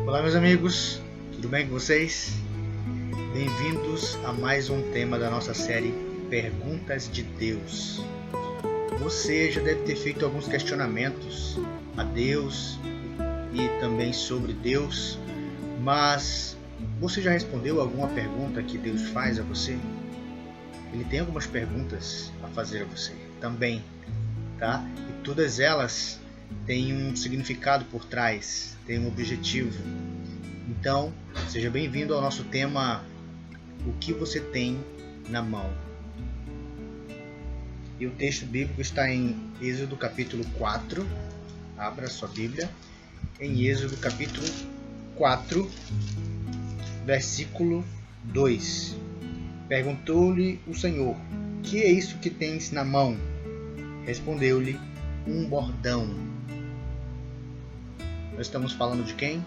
Olá, meus amigos, tudo bem com vocês? Bem-vindos a mais um tema da nossa série Perguntas de Deus. Você já deve ter feito alguns questionamentos a Deus e também sobre Deus, mas você já respondeu alguma pergunta que Deus faz a você? Ele tem algumas perguntas a fazer a você também, tá? E todas elas têm um significado por trás, têm um objetivo. Então, seja bem-vindo ao nosso tema, o que você tem na mão. E o texto bíblico está em Êxodo capítulo 4, abra sua Bíblia, em Êxodo capítulo 4, versículo 2. Perguntou-lhe o Senhor, que é isso que tens na mão? Respondeu-lhe, um bordão. Nós estamos falando de quem?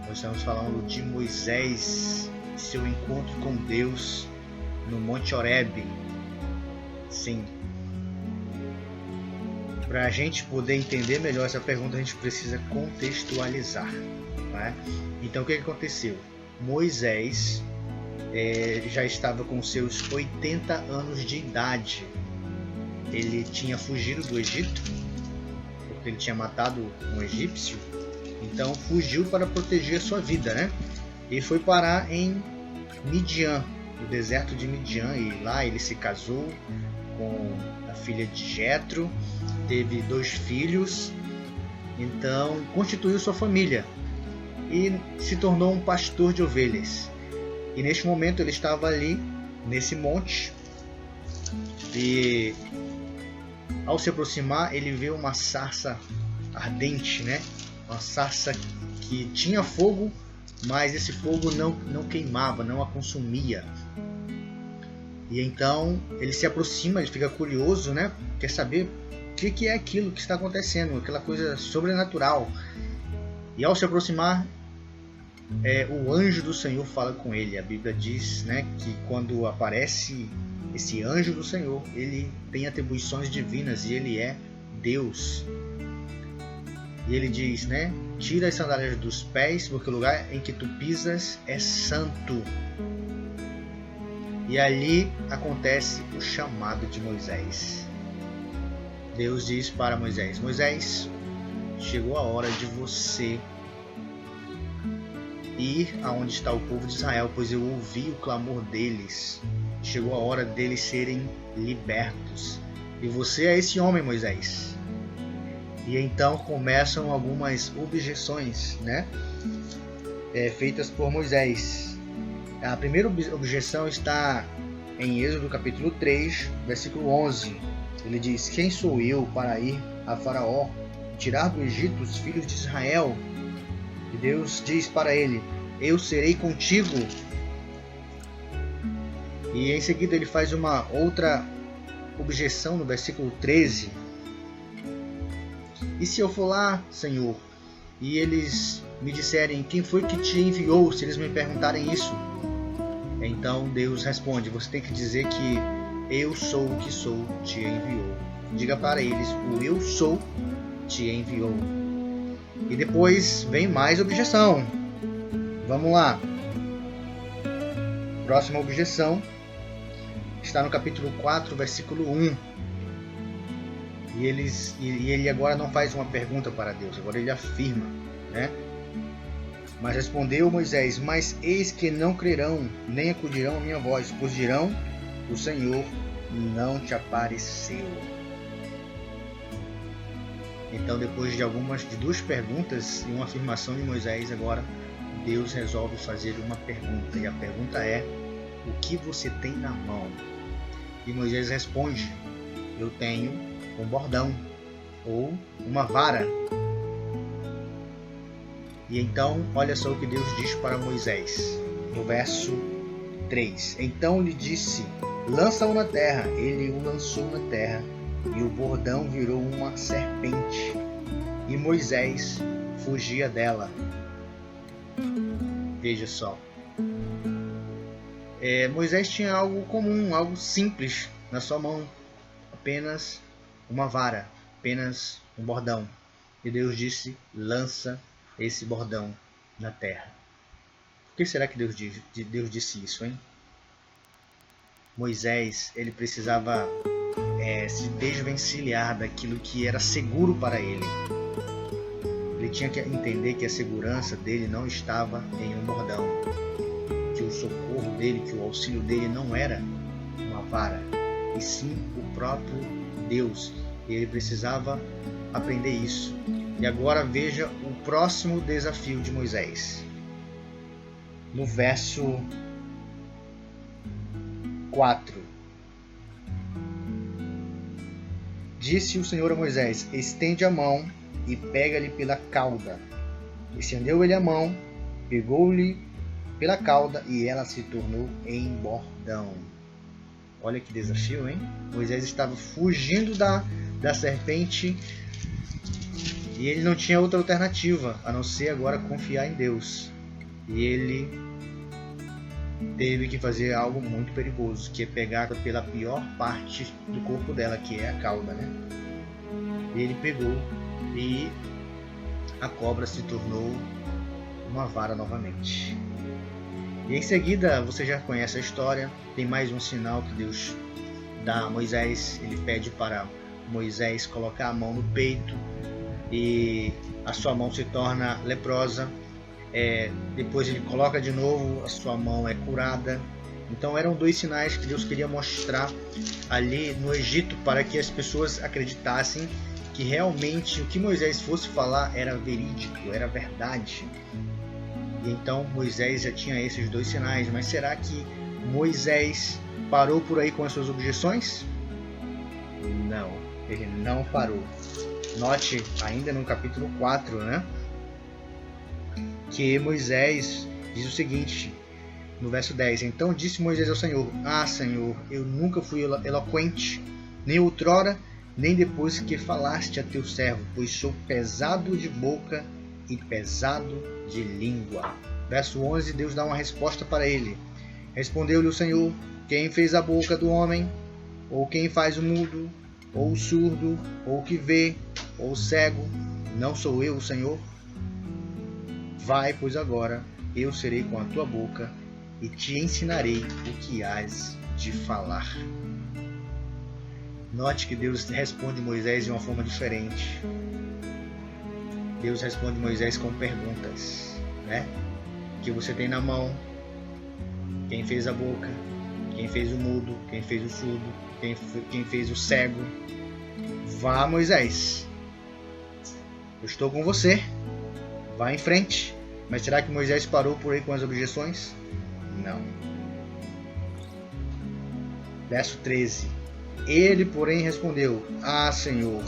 Nós estamos falando de Moisés, seu encontro com Deus no Monte Horebe. Sim. Para a gente poder entender melhor essa pergunta, a gente precisa contextualizar. Né? Então, o que aconteceu? Moisés já estava com seus 80 anos de idade. Ele tinha fugido do Egito, porque ele tinha matado um egípcio. Então fugiu para proteger a sua vida, né? E foi parar em Midian, no deserto de Midian. E lá ele se casou com a filha de Jetro, teve 2 filhos. Então constituiu sua família e se tornou um pastor de ovelhas. E neste momento ele estava ali, nesse monte, e ao se aproximar ele viu uma sarça ardente, né? Uma sarça que tinha fogo, mas esse fogo não queimava, não a consumia. E então ele se aproxima, ele fica curioso, né? Quer saber o que é aquilo que está acontecendo, aquela coisa sobrenatural. E ao se aproximar, o anjo do Senhor fala com ele. A Bíblia diz, né, que quando aparece esse anjo do Senhor, ele tem atribuições divinas e ele é Deus. E ele diz, né, tira as sandálias dos pés, porque o lugar em que tu pisas é santo. E ali acontece o chamado de Moisés. Deus diz para Moisés, Moisés, chegou a hora de você ir aonde está o povo de Israel, pois eu ouvi o clamor deles. Chegou a hora deles serem libertos. E você é esse homem, Moisés. E então começam algumas objeções, né? Feitas por Moisés. A primeira objeção está em Êxodo capítulo 3, versículo 11. Ele diz, quem sou eu para ir a Faraó, tirar do Egito os filhos de Israel? E Deus diz para ele, eu serei contigo. E em seguida ele faz uma outra objeção no versículo 13. E se eu for lá, Senhor, e eles me disserem, quem foi que te enviou? Se eles me perguntarem isso, então Deus responde, você tem que dizer que eu sou o que sou, te enviou. Diga para eles, o eu sou te enviou. E depois vem mais objeção. Vamos lá. Próxima objeção está no capítulo 4, versículo 1. E ele agora não faz uma pergunta para Deus, agora ele afirma, né? Mas respondeu Moisés, mas eis que não crerão, nem acudirão à minha voz, pois dirão, o Senhor não te apareceu. Então, depois de 2 perguntas e uma afirmação de Moisés, agora Deus resolve fazer uma pergunta. E a pergunta é, o que você tem na mão? E Moisés responde, eu tenho um bordão ou uma vara. E então, olha só o que Deus diz para Moisés, no verso 3. Então lhe disse, lança-o na terra. Ele o lançou na terra, e o bordão virou uma serpente, e Moisés fugia dela. Veja só. Moisés tinha algo comum, algo simples na sua mão, apenas uma vara, apenas um bordão. E Deus disse, lança esse bordão na terra. Por que será que Deus disse isso, hein? Moisés, ele precisava se desvencilhar daquilo que era seguro para ele. Ele tinha que entender que a segurança dele não estava em um bordão, que o socorro dele, que o auxílio dele não era uma vara, e sim o próprio Deus. E ele precisava aprender isso. E agora veja o próximo desafio de Moisés. No verso 4. Disse o Senhor a Moisés: estende a mão e pega-lhe pela cauda. Estendeu ele a mão, pegou-lhe pela cauda e ela se tornou em bordão. Olha que desafio, hein? Moisés estava fugindo da serpente e ele não tinha outra alternativa a não ser agora confiar em Deus. E ele teve que fazer algo muito perigoso, que é pegar pela pior parte do corpo dela, que é a cauda, né? E ele pegou e a cobra se tornou uma vara novamente. E em seguida, você já conhece a história, tem mais um sinal que Deus dá a Moisés. Ele pede para Moisés colocar a mão no peito e a sua mão se torna leprosa. Depois ele coloca de novo, a sua mão é curada. Então eram dois sinais que Deus queria mostrar ali no Egito, para que as pessoas acreditassem que realmente o que Moisés fosse falar era verídico, era verdade. E então Moisés já tinha esses dois sinais. Mas será que Moisés parou por aí com as suas objeções? Não, ele não parou. Note ainda no capítulo 4, né? Que Moisés diz o seguinte, no verso 10: então disse Moisés ao Senhor: ah, Senhor, eu nunca fui eloquente, nem outrora, nem depois que falaste a teu servo, pois sou pesado de boca e pesado de língua. Verso 11, Deus dá uma resposta para ele. Respondeu-lhe o Senhor: quem fez a boca do homem? Ou quem faz o mudo? Ou o surdo? Ou o que vê? Ou o cego? Não sou eu, o Senhor? Vai, pois agora eu serei com a tua boca e te ensinarei o que hás de falar. Note que Deus responde Moisés de uma forma diferente. Deus responde Moisés com perguntas, né? O que você tem na mão? Quem fez a boca? Quem fez o mudo? Quem fez o surdo? Quem fez o cego? Vá, Moisés. Eu estou com você. Vá em frente. Mas será que Moisés parou por aí com as objeções? Não. Verso 13. Ele, porém, respondeu: ah, Senhor,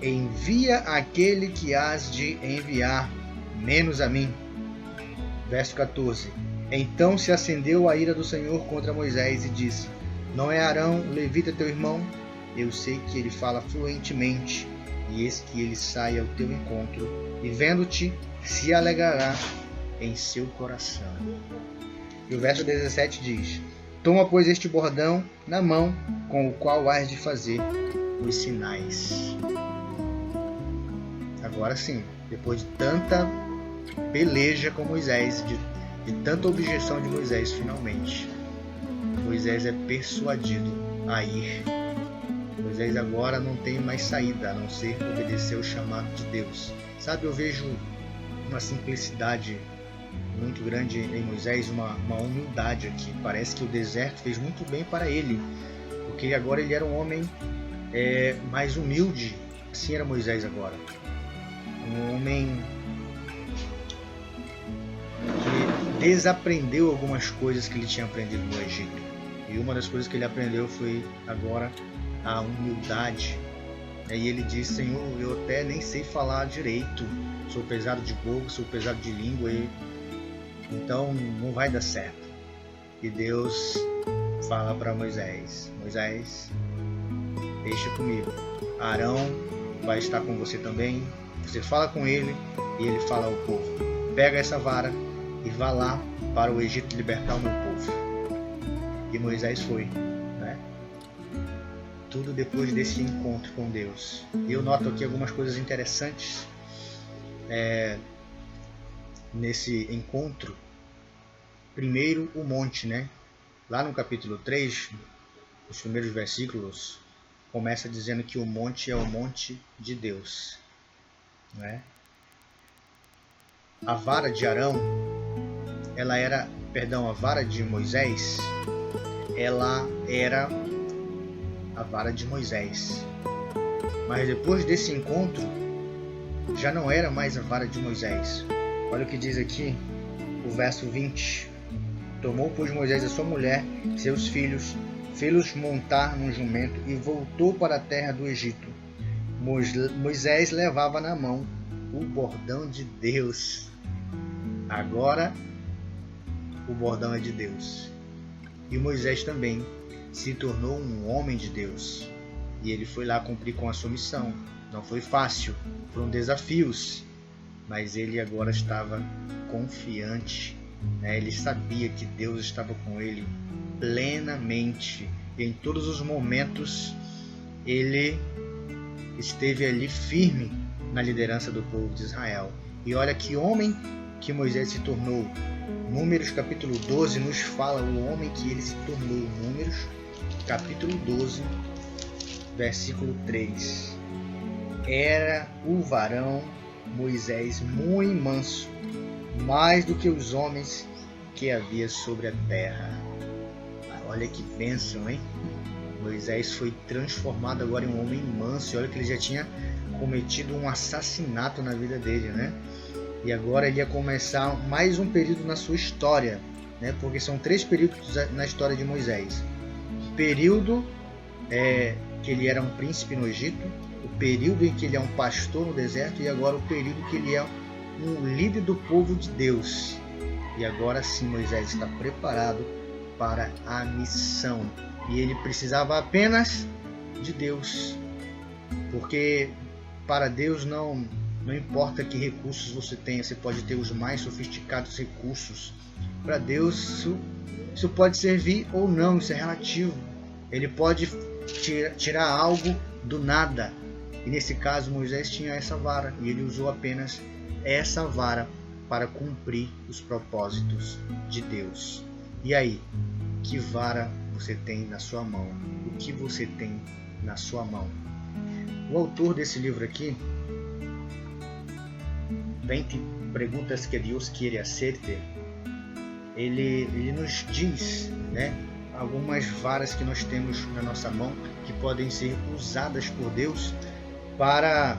envia aquele que hás de enviar, menos a mim. Verso 14. Então se acendeu a ira do Senhor contra Moisés e disse: não é Arão, o levita, teu irmão? Eu sei que ele fala fluentemente, e eis que ele sai ao teu encontro, e vendo-te, se alegrará em seu coração. E o verso 17 diz: toma, pois, este bordão na mão, com o qual hás de fazer os sinais. Agora sim, depois de tanta peleja com Moisés, de tanta objeção de Moisés, finalmente Moisés é persuadido a ir. Moisés agora não tem mais saída a não ser obedecer o chamado de Deus. Sabe, eu vejo uma simplicidade muito grande em Moisés, uma humildade aqui. Parece que o deserto fez muito bem para ele, porque agora ele era um homem mais humilde. Assim era Moisés agora. Um homem que desaprendeu algumas coisas que ele tinha aprendido no Egito. E uma das coisas que ele aprendeu foi agora a humildade. E ele diz: Senhor, eu até nem sei falar direito, sou pesado de boca, sou pesado de língua, então não vai dar certo. E Deus fala para Moisés: Moisés, deixa comigo, Arão vai estar com você também, você fala com ele e ele fala ao povo: pega essa vara e vá lá para o Egito libertar o meu povo. E Moisés foi, né? Tudo depois desse encontro com Deus. E eu noto aqui algumas coisas interessantes. nesse encontro, primeiro o monte, né? Lá no capítulo 3, os primeiros versículos, começa dizendo que o monte é o monte de Deus, né? A vara de Arão, a vara de Moisés, ela era a vara de Moisés. Mas depois desse encontro, já não era mais a vara de Moisés. Olha o que diz aqui, o verso 20. Tomou, pois, Moisés a sua mulher, seus filhos, fê-los montar num jumento e voltou para a terra do Egito. Moisés levava na mão o bordão de Deus. Agora, o bordão é de Deus. E Moisés também se tornou um homem de Deus. E ele foi lá cumprir com a sua missão. Não foi fácil, foram desafios. Mas ele agora estava confiante, né? Ele sabia que Deus estava com ele plenamente. E em todos os momentos, ele esteve ali firme na liderança do povo de Israel. E olha que homem que Moisés se tornou. Números capítulo 12 nos fala o homem que ele se tornou. Números capítulo 12, versículo 3. Era o varão Moisés muito manso, mais do que os homens que havia sobre a terra. Olha que bênção, hein? Moisés foi transformado agora em um homem manso. E olha que ele já tinha cometido um assassinato na vida dele, né? E agora ele ia começar mais um período na sua história, né? Porque são 3 períodos na história de Moisés. O período que ele era um príncipe no Egito, o período em que ele é um pastor no deserto, e agora o período que ele é um líder do povo de Deus. E agora sim Moisés está preparado para a missão. E ele precisava apenas de Deus. Porque para Deus não importa que recursos você tenha, você pode ter os mais sofisticados recursos. Para Deus isso pode servir ou não, isso é relativo. Ele pode tirar algo do nada. E nesse caso Moisés tinha essa vara e ele usou apenas essa vara para cumprir os propósitos de Deus. E aí, que vara você tem na sua mão? O que você tem na sua mão? O autor desse livro aqui, 20 perguntas que Deus quiere hacerte, ele nos diz, né, algumas varas que nós temos na nossa mão que podem ser usadas por Deus para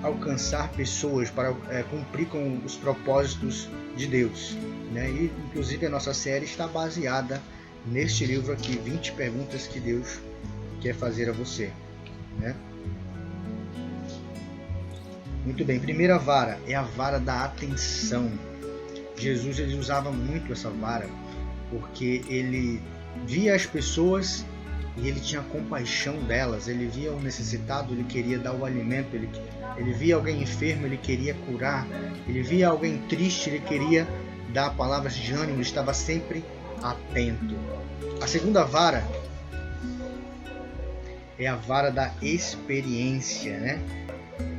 alcançar pessoas, para cumprir com os propósitos de Deus, né? E inclusive a nossa série está baseada neste livro aqui, 20 perguntas que Deus quer fazer a você, né? Muito bem, primeira vara é a vara da atenção. Jesus ele usava muito essa vara porque ele via as pessoas e ele tinha compaixão delas. Ele via o necessitado, ele queria dar o alimento, ele via alguém enfermo, ele queria curar, ele via alguém triste, ele queria dar palavras de ânimo, ele estava sempre atento. A segunda vara é a vara da experiência, né?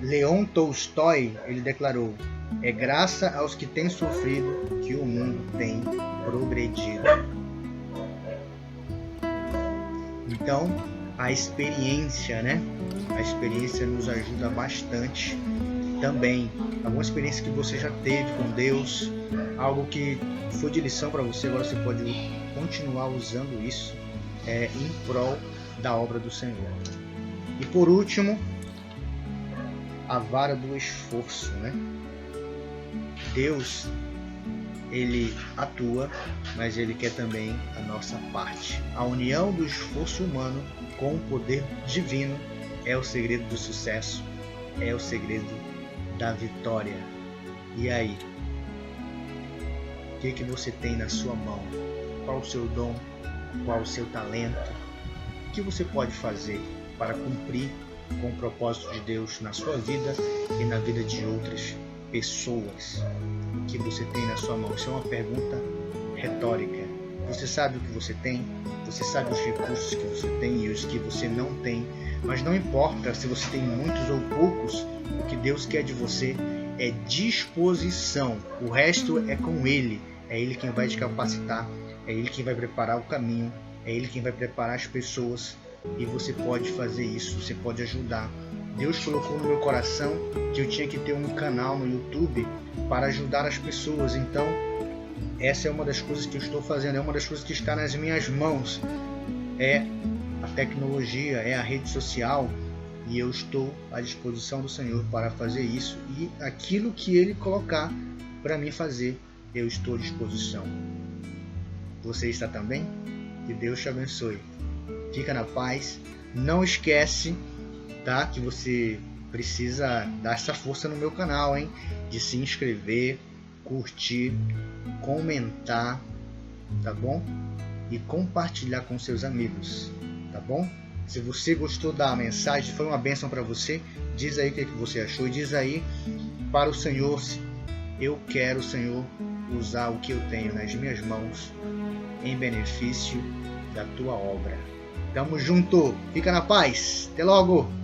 Leon Tolstói, ele declarou: é graça aos que têm sofrido que o mundo tem progredido. Então, a experiência, né? A experiência nos ajuda bastante também. Alguma experiência que você já teve com Deus, algo que foi de lição para você, agora você pode continuar usando isso em prol da obra do Senhor. E por último, a vara do esforço, né? Deus, ele atua, mas ele quer também a nossa parte. A união do esforço humano com o poder divino é o segredo do sucesso, é o segredo da vitória. E aí? O que você tem na sua mão? Qual o seu dom? Qual o seu talento? O que você pode fazer para cumprir com o propósito de Deus na sua vida e na vida de outras pessoas? O que você tem na sua mão? Isso é uma pergunta retórica. Você sabe o que você tem? Você sabe os recursos que você tem e os que você não tem? Mas não importa se você tem muitos ou poucos, o que Deus quer de você é disposição. O resto é com Ele. É Ele quem vai te capacitar, é Ele quem vai preparar o caminho, é Ele quem vai preparar as pessoas, e você pode fazer isso, você pode ajudar. Deus colocou no meu coração que eu tinha que ter um canal no YouTube para ajudar as pessoas. Então, essa é uma das coisas que eu estou fazendo, é uma das coisas que está nas minhas mãos. É a tecnologia, é a rede social, e eu estou à disposição do Senhor para fazer isso, e aquilo que Ele colocar para mim fazer, eu estou à disposição. Você está também? Que Deus te abençoe. Fica na paz. Não esquece, tá, que você precisa dar essa força no meu canal, hein? De se inscrever, curtir, comentar, tá bom? E compartilhar com seus amigos, tá bom? Se você gostou da mensagem, foi uma bênção para você, diz aí o que você achou, e diz aí para o Senhor: eu quero, Senhor, usar o que eu tenho nas minhas mãos em benefício da tua obra. Tamo junto, fica na paz, até logo!